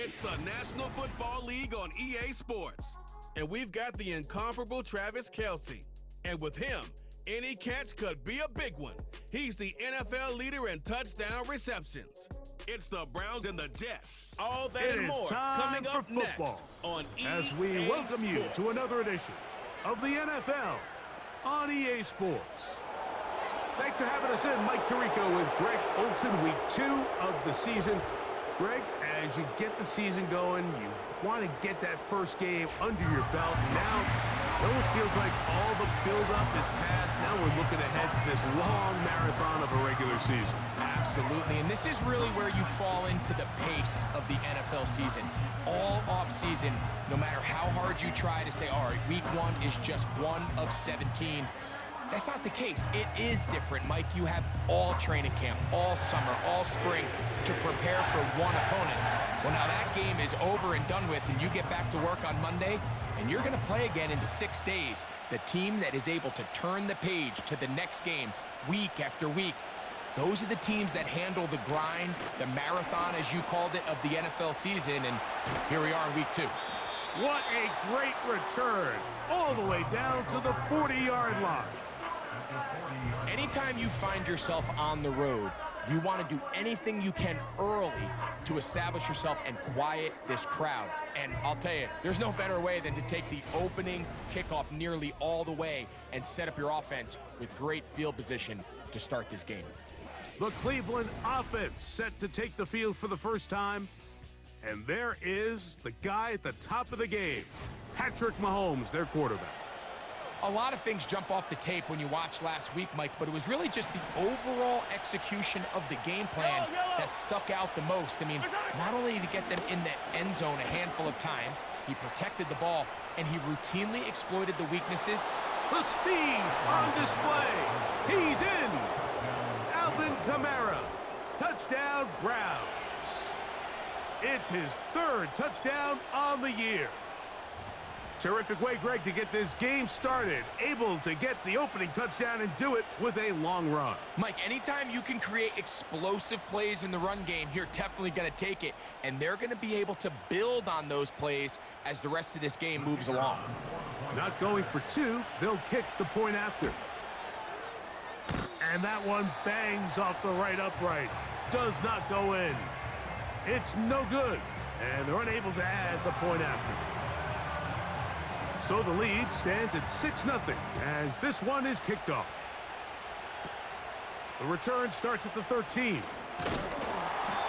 It's the National Football League on EA Sports. And we've got the incomparable Travis Kelce. And with him, any catch could be a big one. He's the NFL leader in touchdown receptions. It's the Browns and the Jets. All that and more coming up football next on EA as we welcome you Sports. to another edition of the NFL on EA Sports. Thanks for having us in. Mike Tirico with Greg Olsen, week 2 of the season. Greg, as you get the season going, you want to get that first game under your belt. Now, it almost feels like all the build-up is past. Now we're looking ahead to this long marathon of a regular season. Absolutely, and this is really where you fall into the pace of the NFL season. All off-season, no matter how hard you try to say, all right, week 1 is just 1 of 17, that's not the case. It is different, Mike. You have all training camp, all summer, all spring to prepare for one opponent. Well, now that game is over and done with, and you get back to work on Monday, and you're going to play again in 6 days. The team that is able to turn the page to the next game week after week, those are the teams that handle the grind, the marathon, as you called it, of the NFL season, and here we are in week 2. What a great return, all the way down to the 40-yard line. Anytime you find yourself on the road, you want to do anything you can early to establish yourself and quiet this crowd. And I'll tell you, there's no better way than to take the opening kickoff nearly all the way and set up your offense with great field position to start this game. The Cleveland offense set to take the field for the first time. And there is the guy at the top of the game, Patrick Mahomes, their quarterback. A lot of things jump off the tape when you watch last week, Mike, but it was really just the overall execution of the game plan that stuck out the most. I mean, not only did he get them in the end zone a handful of times, he protected the ball, and he routinely exploited the weaknesses. The speed on display. He's in. Alvin Kamara. Touchdown, Browns. It's his 3rd touchdown on the year. Terrific way, Greg, to get this game started. Able to get the opening touchdown and do it with a long run. Mike, anytime you can create explosive plays in the run game, you're definitely going to take it. And they're going to be able to build on those plays as the rest of this game moves along. Not going for 2, they'll kick the point after. And that one bangs off the right upright. Does not go in. It's no good. And they're unable to add the point after. So the lead stands at 6-0 as this one is kicked off. The return starts at the 13.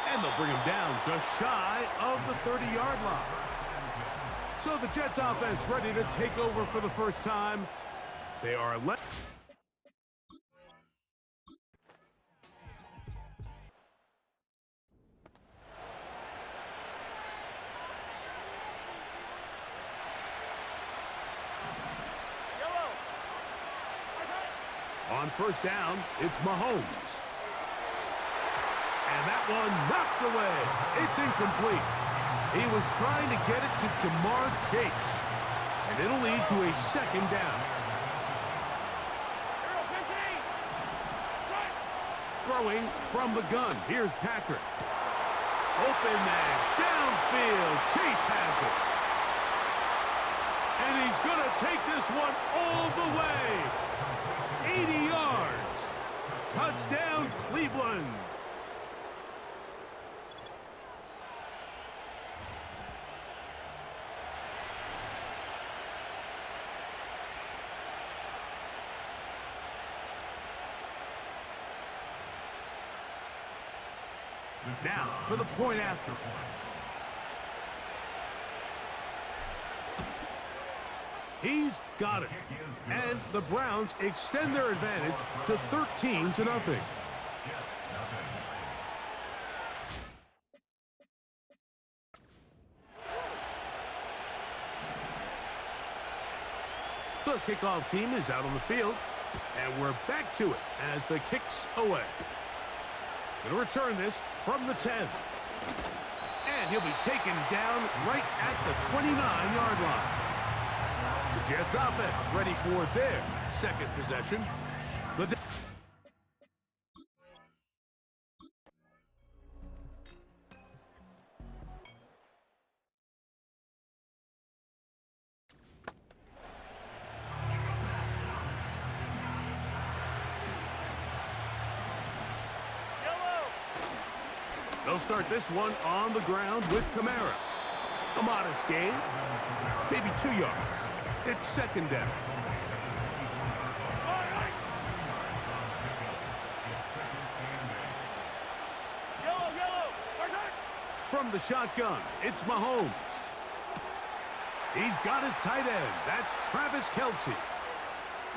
And they'll bring him down just shy of the 30-yard line. So the Jets offense ready to take over for the first time. They are left. On first down, it's Mahomes. And that one knocked away. It's incomplete. He was trying to get it to Jamar Chase. And it'll lead to a 2nd down. Throwing from the gun. Here's Patrick. Open man. Downfield. Chase has it. And he's going to take this one all the way. 80 yards. Touchdown, Cleveland. Now for the point after. He's got it. And the Browns extend their advantage to 13-0. The kickoff team is out on the field, and we're back to it as the kick's away. Going to return this from the 10. And he'll be taken down right at the 29-yard line. The Jets offense ready for their 2nd possession. They'll start this one on the ground with Kamara. A modest gain, maybe 2 yards. It's second down. From the shotgun, it's Mahomes. He's got his tight end. That's Travis Kelce.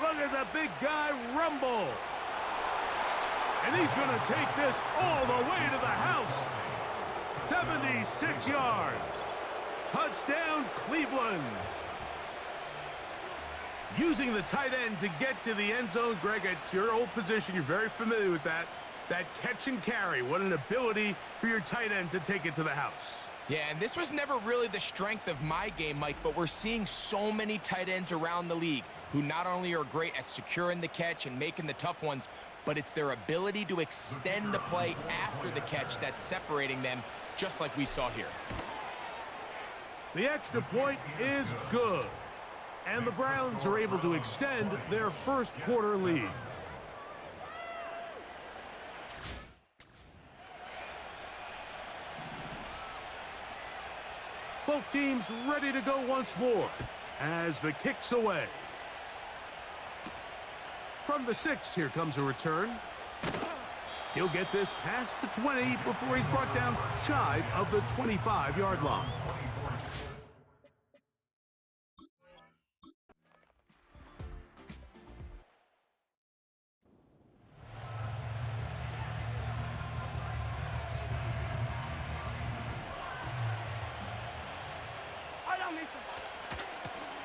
Look at the big guy rumble. And he's going to take this all the way to the house. 76 yards. Touchdown, Cleveland. Using the tight end to get to the end zone, Greg, it's your old position. You're very familiar with that. That catch and carry. What an ability for your tight end to take it to the house. Yeah, and this was never really the strength of my game, Mike, but we're seeing so many tight ends around the league who not only are great at securing the catch and making the tough ones, but it's their ability to extend the play after the catch that's separating them, just like we saw here. The extra point is good, and the Browns are able to extend their first quarter lead. Both teams ready to go once more as the kick's away. From the 6, here comes a return. He'll get this past the 20 before he's brought down shy of the 25-yard line.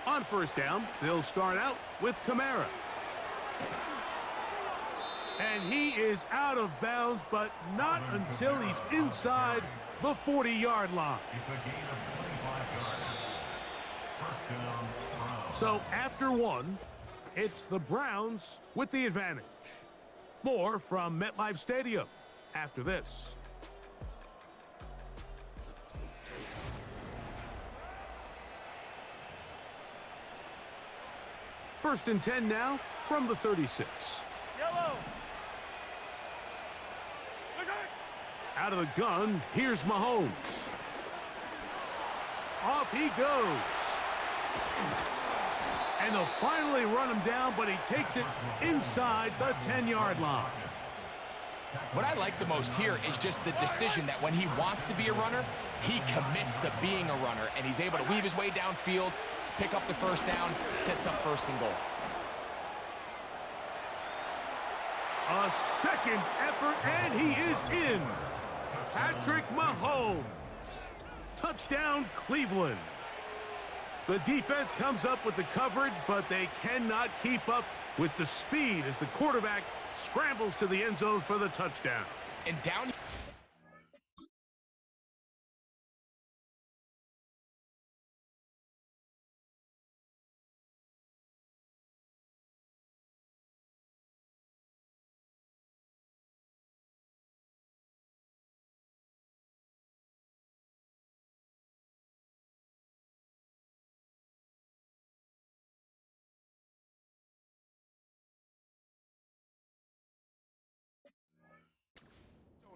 On first down, they'll start out with Kamara. And he is out of bounds, but not until he's inside the 40-yard line. So after one, it's the Browns with the advantage. More from MetLife Stadium after this. First and 10 now from the 36. Yellow. Out of the gun, here's Mahomes. Off he goes. And they'll finally run him down, but he takes it inside the 10-yard line. What I like the most here is just the decision that when he wants to be a runner, he commits to being a runner, and he's able to weave his way downfield, pick up the first down, sets up first and goal. A second effort, and he is in. Patrick Mahomes. Touchdown, Cleveland. The defense comes up with the coverage, but they cannot keep up with the speed as the quarterback scrambles to the end zone for the touchdown. And down...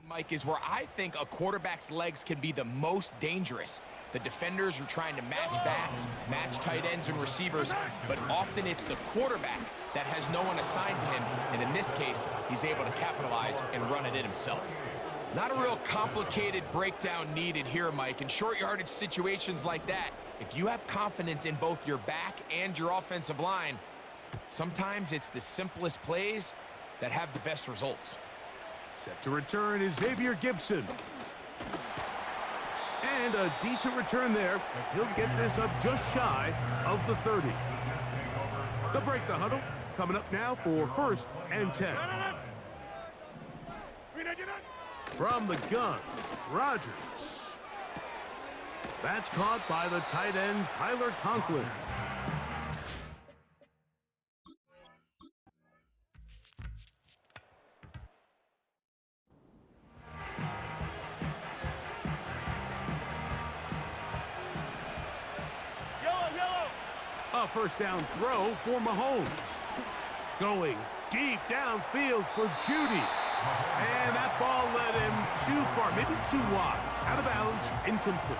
Mike, is where I think a quarterback's legs can be the most dangerous. The defenders are trying to match backs, match tight ends and receivers, but often it's the quarterback that has no one assigned to him, and in this case, he's able to capitalize and run it in himself. Not a real complicated breakdown needed here, Mike. In short yardage situations like that, if you have confidence in both your back and your offensive line, sometimes it's the simplest plays that have the best results. Set to return is Xavier Gibson. And a decent return there. He'll get this up just shy of the 30. They'll break the huddle. Coming up now for first and 10. From the gun, Rodgers. That's caught by the tight end, Tyler Conklin. A first down throw for Mahomes. Going deep downfield for Judy. And that ball led him too far, maybe too wide. Out of bounds, incomplete.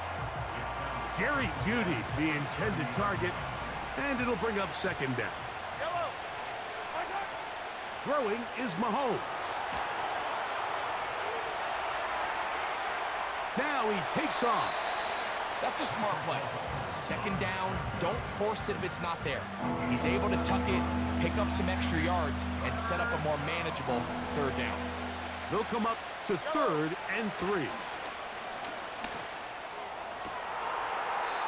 Jerry Jeudy, the intended target, and it'll bring up second down. Throwing is Mahomes. Now he takes off. That's a smart play. Second down, don't force it if it's not there. He's able to tuck it, pick up some extra yards, and set up a more manageable third down. They'll come up to 3rd and 3.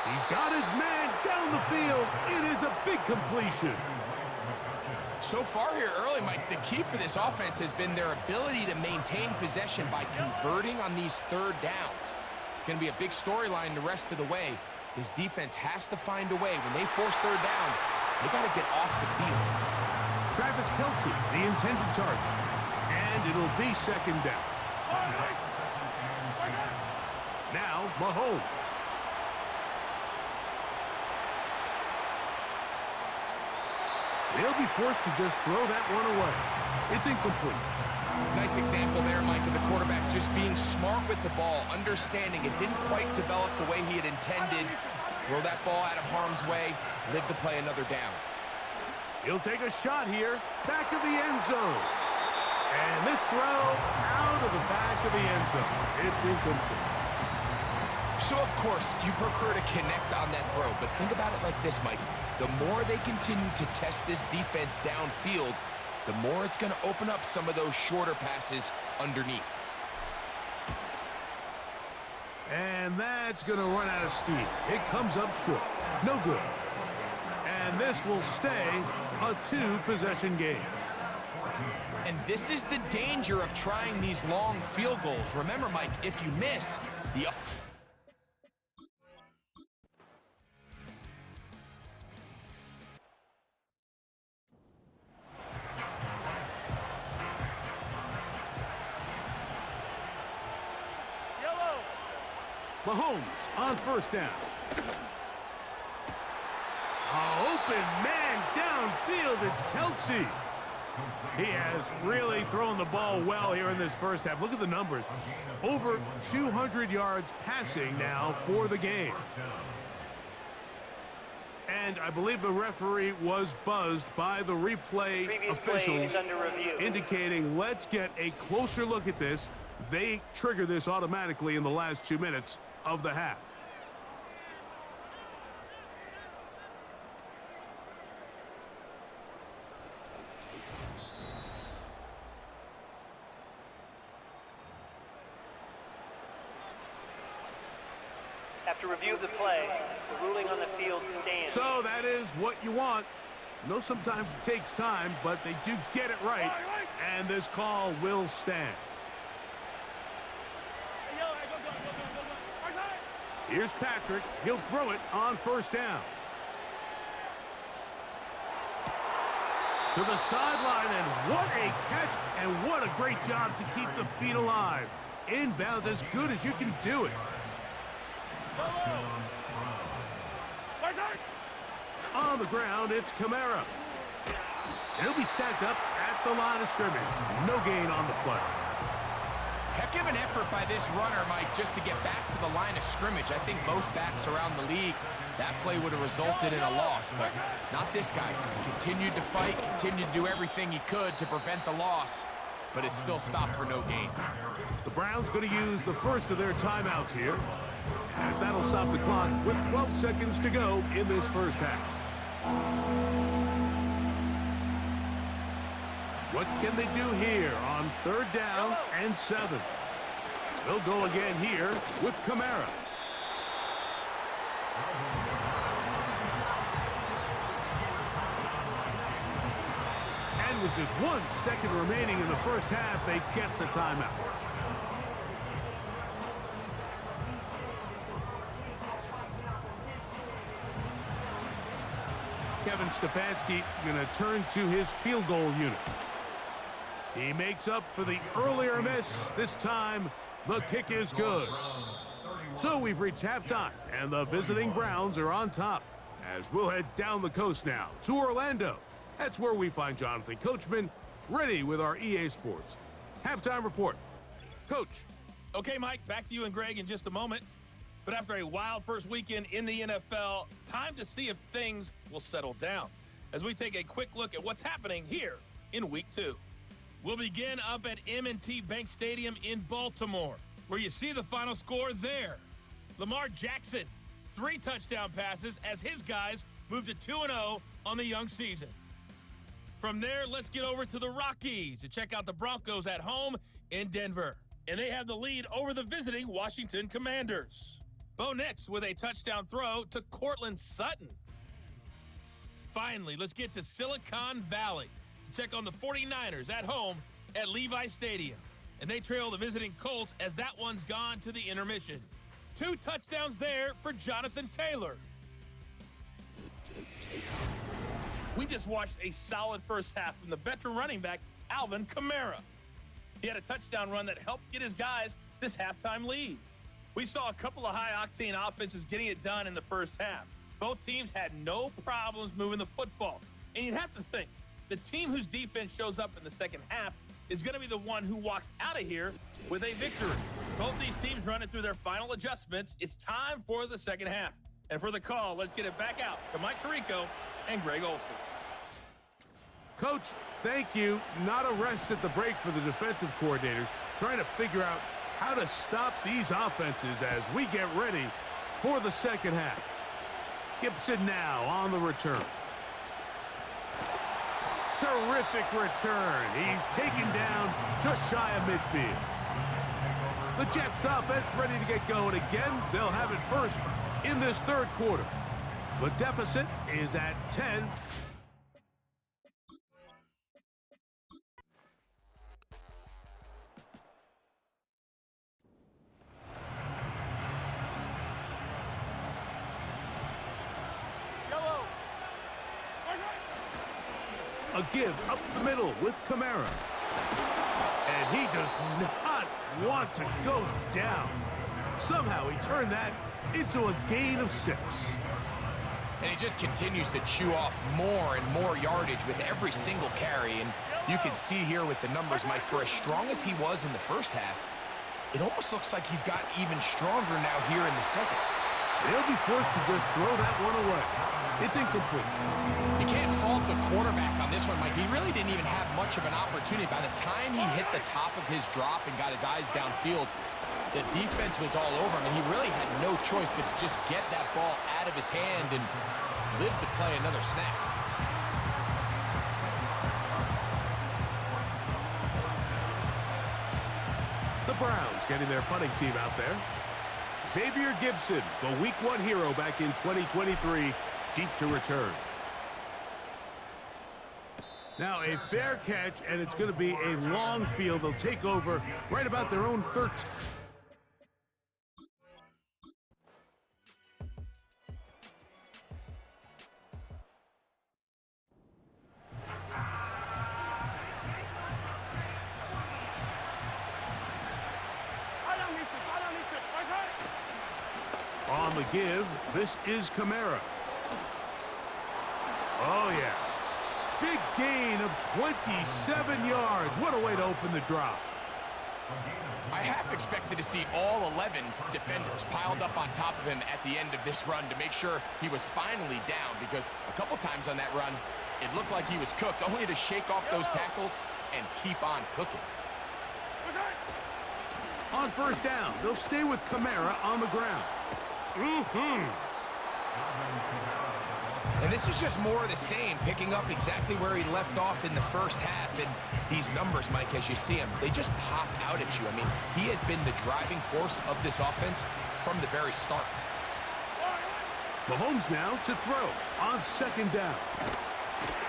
He's got his man down the field. It is a big completion. So far here early, Mike, the key for this offense has been their ability to maintain possession by converting on these third downs. It's going to be a big storyline the rest of the way. This defense has to find a way. When they force third down, they got to get off the field. Travis Kelce, the intended target. And it'll be second down. Now, Mahomes. They'll be forced to just throw that one away. It's incomplete. Nice example there, Mike, of the quarterback just being smart with the ball, understanding it didn't quite develop the way he had intended. Throw that ball out of harm's way, live to play another down. He'll take a shot here, back of the end zone. And this throw out of the back of the end zone. It's incomplete. So, of course, you prefer to connect on that throw, but think about it like this, Mike. The more they continue to test this defense downfield, the more it's going to open up some of those shorter passes underneath. And that's going to run out of steam. It comes up short. No good. And this will stay a 2-possession game. And this is the danger of trying these long field goals. Remember, Mike, if you miss, the... Mahomes on first down. Open man downfield. It's Kelce. He has really thrown the ball well here in this first half. Look at the numbers. Over 200 yards passing now for the game. And I believe the referee was buzzed by the replay officials indicating, let's get a closer look at this. They trigger this automatically in the last 2 minutes of the half. After review of the play, the ruling on the field stands. So that is what you want. I know sometimes it takes time, but they do get it right, and this call will stand. Here's Patrick. He'll throw it on first down. To the sideline, and what a catch, and what a great job to keep the feet alive. Inbounds as good as you can do it. On the ground, it's Kamara. He'll be stacked up at the line of scrimmage. No gain on the play. Heck of an effort by this runner, Mike, just to get back to the line of scrimmage. I think most backs around the league, that play would have resulted in a loss, but not this guy. He continued to fight, continued to do everything he could to prevent the loss, but it still stopped for no gain. The Browns going to use the first of their timeouts here, as that'll stop the clock with 12 seconds to go in this first half. What can they do here on third down and 7? They'll go again here with Kamara. And with just 1 second remaining in the first half, they get the timeout. Kevin Stefanski going to turn to his field goal unit. He makes up for the earlier miss. This time, the kick is good. So we've reached halftime, and the visiting Browns are on top. As we'll head down the coast now to Orlando. That's where we find Jonathan Coachman, ready with our EA Sports Halftime report. Coach. Okay, Mike, back to you and Greg in just a moment. But after a wild first weekend in the NFL, time to see if things will settle down as we take a quick look at what's happening here in Week 2. We'll begin up at M&T Bank Stadium in Baltimore, where you see the final score there. Lamar Jackson, 3 touchdown passes as his guys moved to 2-0 on the young season. From there, let's get over to the Rockies to check out the Broncos at home in Denver. And they have the lead over the visiting Washington Commanders. Bo Nix with a touchdown throw to Cortland Sutton. Finally, let's get to Silicon Valley to check on the 49ers at home at Levi Stadium. And they trail the visiting Colts as that one's gone to the intermission. 2 touchdowns there for Jonathan Taylor. We just watched a solid first half from the veteran running back, Alvin Kamara. He had a touchdown run that helped get his guys this halftime lead. We saw a couple of high-octane offenses getting it done in the first half. Both teams had no problems moving the football. And you'd have to think, the team whose defense shows up in the second half is going to be the one who walks out of here with a victory. Both these teams running through their final adjustments. It's time for the second half. And for the call, let's get it back out to Mike Tirico and Greg Olsen. Coach, thank you. Not a rest at the break for the defensive coordinators, trying to figure out how to stop these offenses as we get ready for the second half. Gibson now on the return. Terrific return. He's taken down just shy of midfield. The Jets offense ready to get going again. They'll have it first in this third quarter. The deficit is at 10. A give up the middle with Kamara. And he does not want to go down. Somehow he turned that into a gain of 6. And he just continues to chew off more and more yardage with every single carry. And you can see here with the numbers, Mike, for as strong as he was in the first half, it almost looks like he's got even stronger now here in the second. They'll be forced to just throw that one away. It's incomplete. You can't fault the quarterback on this one, Mike. He really didn't even have much of an opportunity. By the time he hit the top of his drop and got his eyes downfield, the defense was all over him, and he really had no choice but to just get that ball out of his hand and live to play another snap. The Browns getting their punting team out there. Xavier Gibson, the Week 1 hero back in 2023, deep to return. Now a fair catch, and it's going to be a long field. They'll take over right about their own 13. On the give, this is Kamara. Oh, yeah. Big gain of 27 yards. What a way to open the drop. I half expected to see all 11 defenders piled up on top of him at the end of this run to make sure he was finally down, because a couple times on that run, it looked like he was cooked, only to shake off those tackles and keep on cooking. On first down, they'll stay with Kamara on the ground. And this is just more of the same, picking up exactly where he left off in the first half. And these numbers, Mike, as you see them, they just pop out at you. I mean, he has been the driving force of this offense from the very start. Mahomes now to throw on second down.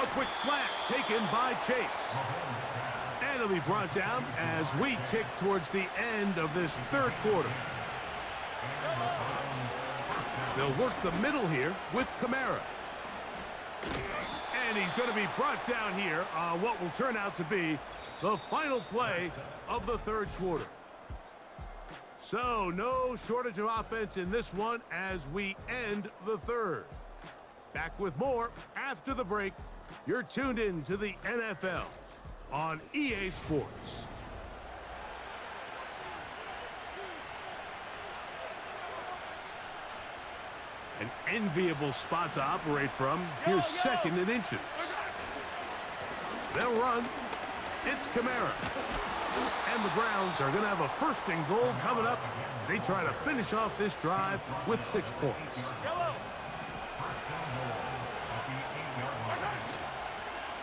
A quick slant taken by Chase. And it'll be brought down as we tick towards the end of this third quarter. They'll work the middle here with Kamara. And he's going to be brought down here on what will turn out to be the final play of the third quarter. So no shortage of offense in this one as we end the third. Back with more after the break. You're tuned in to the NFL on EA Sports. An enviable spot to operate from. Here's second and inches. They'll run. It's Kamara. And the Browns are going to have a first and goal coming up. They try to finish off this drive with 6 points.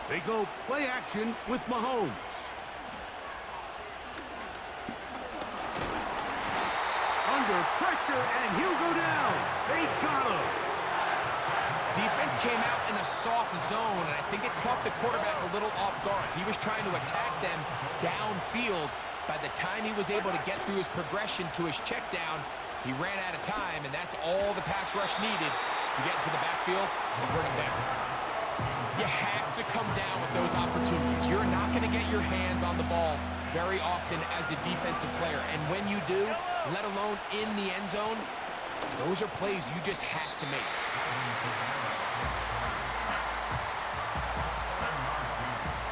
They go play action with Mahomes. Under pressure, and he'll go down. They got him. Defense came out in a soft zone, and I think it caught the quarterback a little off guard. He was trying to attack them downfield. By the time he was able to get through his progression to his check down, he ran out of time, and that's all the pass rush needed to get into the backfield and bring him down. You have to come down with those opportunities. You're not going to get your hands on the ball very often as a defensive player, and when you do, let alone in the end zone, those are plays you just have to make.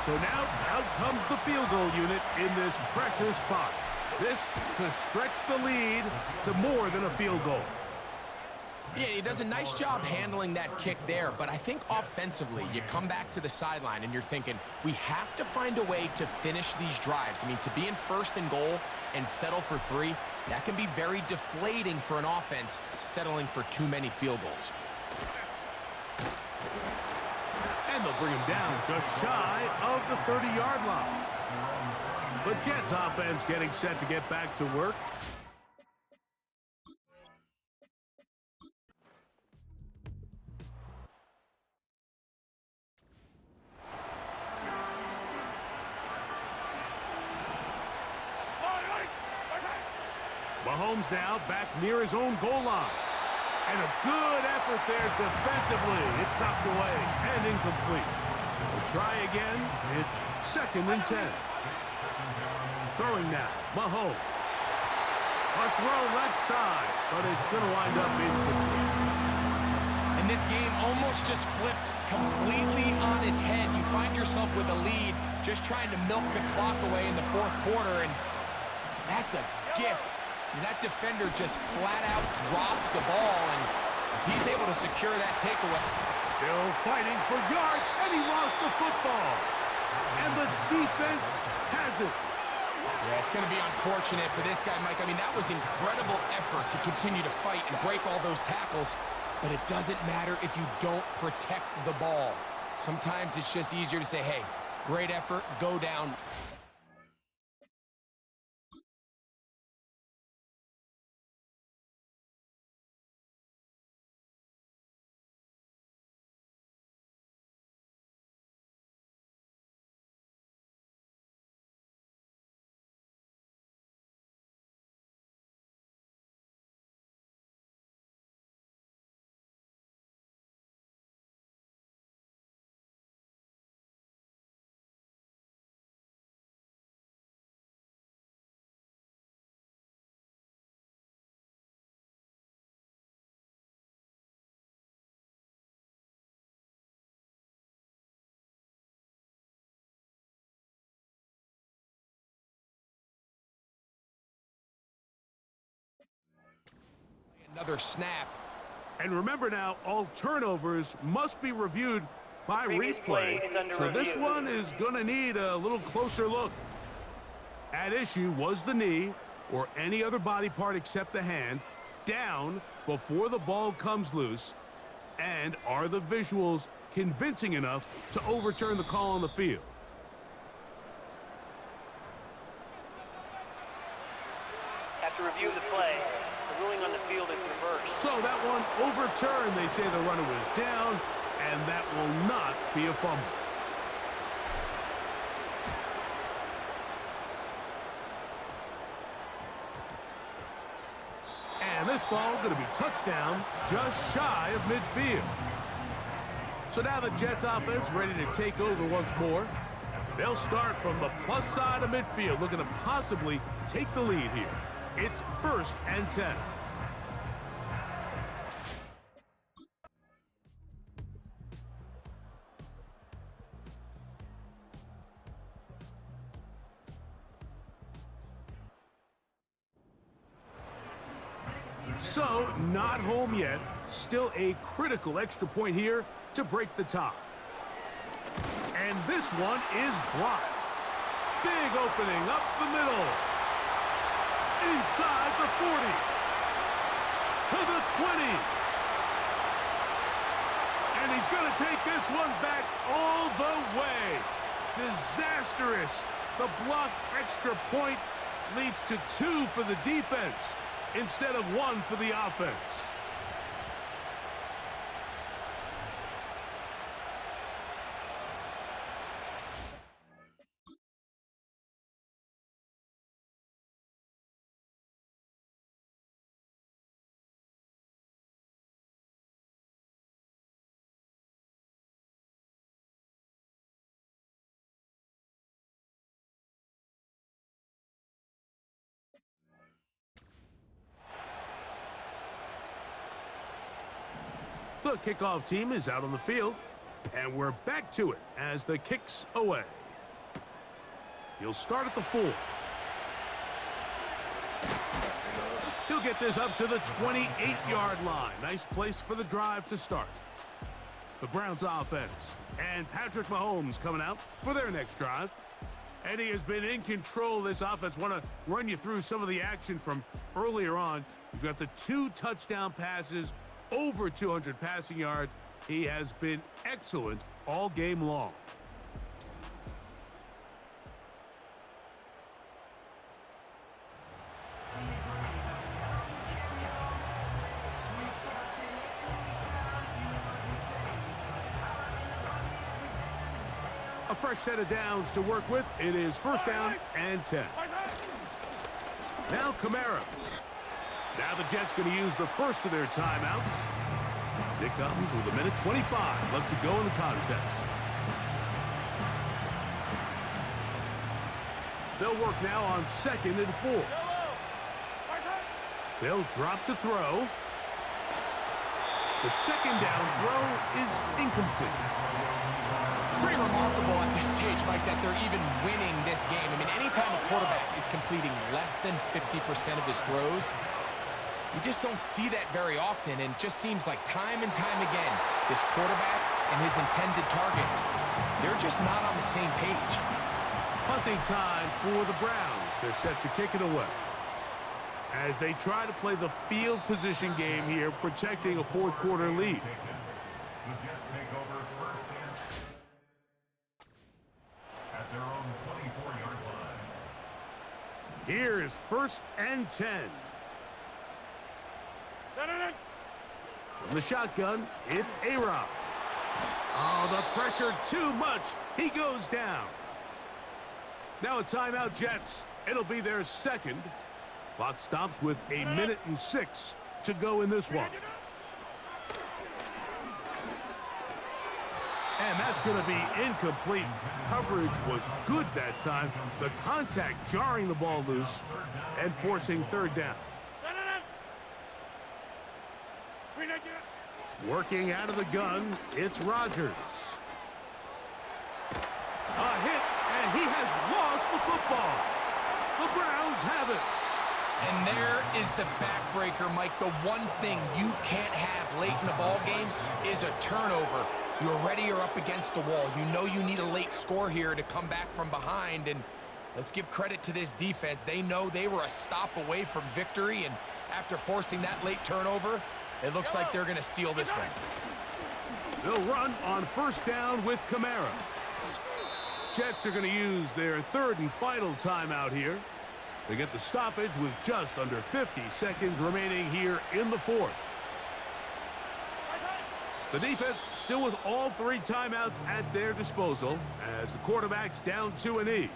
So now, out comes the field goal unit in this pressure spot. This to stretch the lead to more than a field goal. Yeah, he does a nice job handling that kick there, but I think offensively, you come back to the sideline and you're thinking, we have to find a way to finish these drives. I mean, to be in first and goal and settle for 3, that can be very deflating for an offense settling for too many field goals. And they'll bring him down just shy of the 30-yard line. The Jets offense getting set to get back to work. Mahomes now back near his own goal line. And a good effort there defensively. It's knocked away and incomplete. We'll try again. It's second and 10. Throwing now, Mahomes. A throw left side, but it's going to wind up incomplete. And this game almost just flipped completely on his head. You find yourself with a lead, just trying to milk the clock away in the 4th quarter, and that's a gift. And that defender just flat out drops the ball, and if he's able to secure that takeaway. Still fighting for yards, and he lost the football. And the defense has it. Yeah, it's going to be unfortunate for this guy, Mike. I mean, that was incredible effort to continue to fight and break all those tackles, but it doesn't matter if you don't protect the ball. Sometimes it's just easier to say, hey, great effort, go down. Another snap. And remember now, all turnovers must be reviewed by Previous play replay. is under So this review. one is going to need a little closer look. At issue was the knee, or any other body part except the hand, down before the ball comes loose. And are the visuals convincing enough to overturn the call on the field? After review of the play, the ruling on the field is reversed. So that one overturned. They say the runner was down, and that will not be a fumble. And this ball going to be touchdown just shy of midfield. So now the Jets offense ready to take over once more. They'll start from the plus side of midfield, looking to possibly take the lead here. It's 1st and 10. So, not home yet. Still a critical extra point here to break the tie. And this one is blocked. Big opening up the middle. Inside the 40. To the 20. And he's going to take this one back all the way. Disastrous. The blocked extra point leads to 2 for the defense instead of 1 for the offense. The kickoff team is out on the field, and we're back to it as the kick's away. He'll start at the 4. He'll get this up to the 28-yard line. Nice place for the drive to start. The Browns offense and Patrick Mahomes coming out for their next drive. And he has been in control of this offense. Want to run you through some of the action from earlier on. You've got the 2 touchdown passes, over 200 passing yards. He has been excellent all game long. A fresh set of downs to work with. It is first down and 10. Now Kamara. Now the Jets going to use the first of their timeouts. As it comes with 1:25 left to go in the contest. They'll work now on 2nd and 4. They'll drop to throw. The second down throw is incomplete. It's pretty remarkable at this stage, Mike, that they're even winning this game. I mean, anytime a quarterback is completing less than 50% of his throws, you just don't see that very often, and it just seems like time and time again, this quarterback and his intended targets, they're just not on the same page. Punting time for the Browns. They're set to kick it away as they try to play the field position game here, protecting a fourth quarter lead. The Jets take over first and 10 at their own 24-yard line. Here's first and 10. From the shotgun, it's A-Rod. Oh, the pressure too much. He goes down. Now a timeout, Jets. It'll be their second. Clock stops with 1:06 to go in this one. And that's going to be incomplete. Coverage was good that time. The contact jarring the ball loose and forcing third down. Working out of the gun, it's Rodgers. A hit, and he has lost the football. The Browns have it. And there is the backbreaker, Mike. The one thing you can't have late in the ball game is a turnover. You're ready, you're up against the wall. You know you need a late score here to come back from behind, and let's give credit to this defense. They know they were a stop away from victory, and after forcing that late turnover, it looks like they're going to seal this one. They'll run on first down with Kamara. Jets are going to use their third and final timeout here. They get the stoppage with just under 50 seconds remaining here in the fourth. The defense still with all 3 timeouts at their disposal as the quarterback's down to a knee.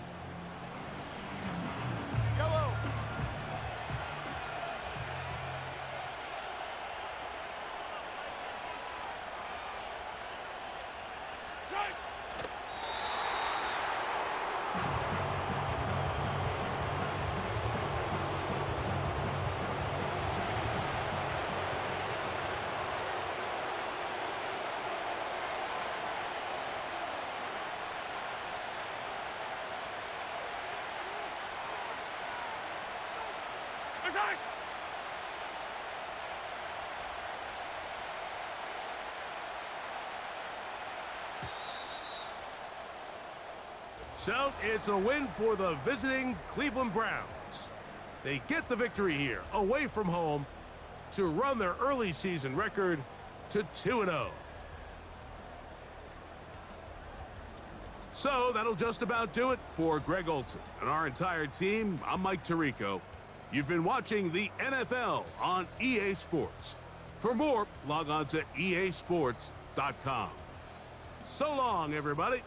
So it's a win for the visiting Cleveland Browns. They get the victory here, away from home, to run their early season record to 2-0. So that'll just about do it for Greg Olsen and our entire team. I'm Mike Tirico. You've been watching the NFL on EA Sports. For more, log on to easports.com. So long, everybody.